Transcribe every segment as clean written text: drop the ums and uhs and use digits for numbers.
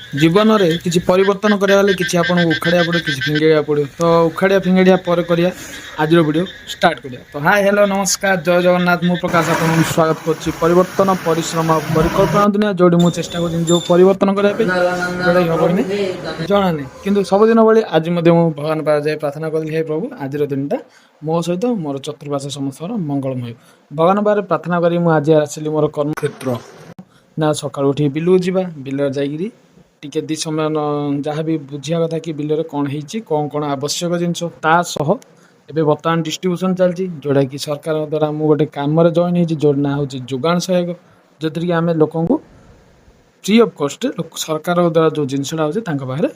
जीवन में किसी परिवर्तन कराया किसी आपको उखाड़ा पड़ो कि फिंगेड़ा पड़ो तो उखाड़ा फिंगेड़ा पर करिया आज वीडियो स्टार्ट करिया। तो हाय हेलो नमस्कार जय जगन्नाथ मु प्रकाश आपको स्वागत कर परिवर्तन परिश्रम परिकल्पना दुनिया जो मुझे चेष्टा कर जो परिवर्तन करने जोड़ा हम कि जना नहीं कि सबुदिन भाई आज भगवान पार जाए प्रार्थना करी हे प्रभु आज दिन मो सहित मोर चतुर्पाश समस्त मंगलमय भगवान पारे प्रार्थना करी आज आसली मोर कर्मक्षेत्र ना सका उठी बिलू जावा बिल जाकि टिके दी समय जहाँ भी बुझिया कथा कि बिल कौन हो कौन आवश्यक जिनस एवं बर्तमान डिस्ट्रीब्यूशन चलती जोटा कि सरकार द्वारा मुझे गोटे कम जॉइन हो जो ना हूँ जोगाण सहायक जो थी आम लोक फ्री ऑफ कॉस्ट सरकार द्वारा जो जिनसा हो पाखे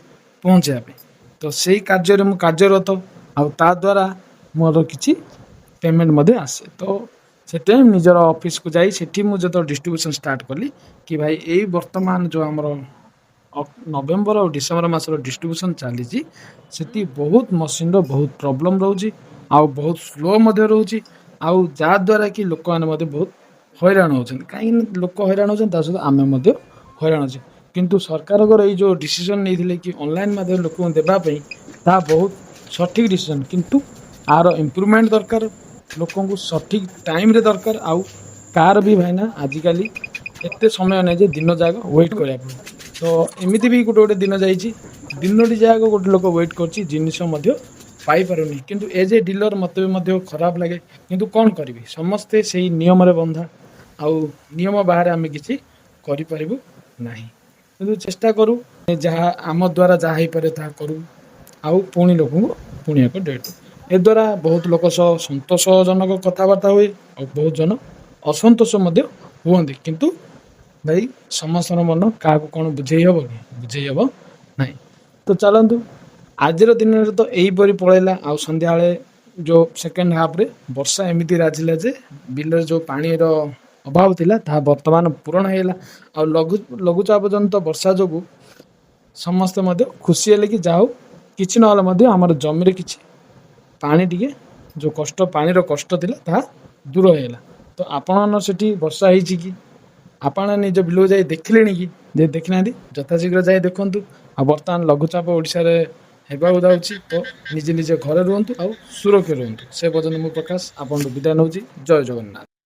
पहुँचापी तो से कार्य मुझे कार्यरत आ द्वारा मोर कि पेमेंट आसे तो से निजर ऑफिस को जाई मुझे जो डिस्ट्रीब्यूशन स्टार्ट कली कि भाई यही वर्तमान जो आमर नवेम्बर और डिसेम्बर मासर डिस्ट्रीब्यूशन चली बहुत मशीन बहुत प्रोब्लेम रोचे आउ बहुत स्लो रोचे आउ जद्वारा कि लोक मैंने बहुत हैरान होती कहीं लोक हैरान होती आम हैरान अच्छे किंतु सरकार जो डिसीजन नहीं कि ऑनलाइन माध्यम लोक देवाई ता बहुत सठिक डिसीजन किंतु आर इम्प्रूवमेंट दरकार लोक सठिक टाइम रे दरकार आउ कार भी भाईना आजिकल एत समय नहीं दिन जाक वेट करा तो एमती भी गोटे गोटे दिन दिन जाक गोटे लोक वेट कर जिनस पाइपारूनी किंतु एज ए डीलर मत भी खराब लगे किंतु कौन करी समस्ते से नियम रे बंधा आउ नियम बाहर आम कि करूँ ना कि चेष्टा करूँ जहाँ आम द्वारा जहाँ हो पारे ता करूँ आउ पुणी लोक पुणी एक डेट ए द्वारा बहुत लोक सह सतोषजनक कथबार्ता हुए और बहुत जन असंतोष हुए किंतु भाई समस्त मन क्या कौन बुझे हम कि बुझे हम ना तो चलतु आज दिन में तो यहीपरी पलैला आ सन्ध्या जो सेकेंड हाफ रे वर्षा एमती राजिला जे बिल जो पानी अभाव थिला ता वर्तमान पूरण होगा आ लघुचाप जनित वर्षा जो समस्ते खुशी है कि जाओ कि ना आमर जमी कि पानी टी जो कष्ट पानी कष्ट थिला ता दूर होगा तो आपण से वर्षा होती कि आपण निज बिल जाए देखिले कि देखी ना यथाशीघ्र जाए देखूँ आ बर्तमान लघुचाप ओडिशा रे हेबाकु जाउछि तो निजे निजे घरे रुहतु आ सुरक्षित रुहतु से पर्यंत मु प्रकाश आपन विदाय नौछि जय जगन्नाथ।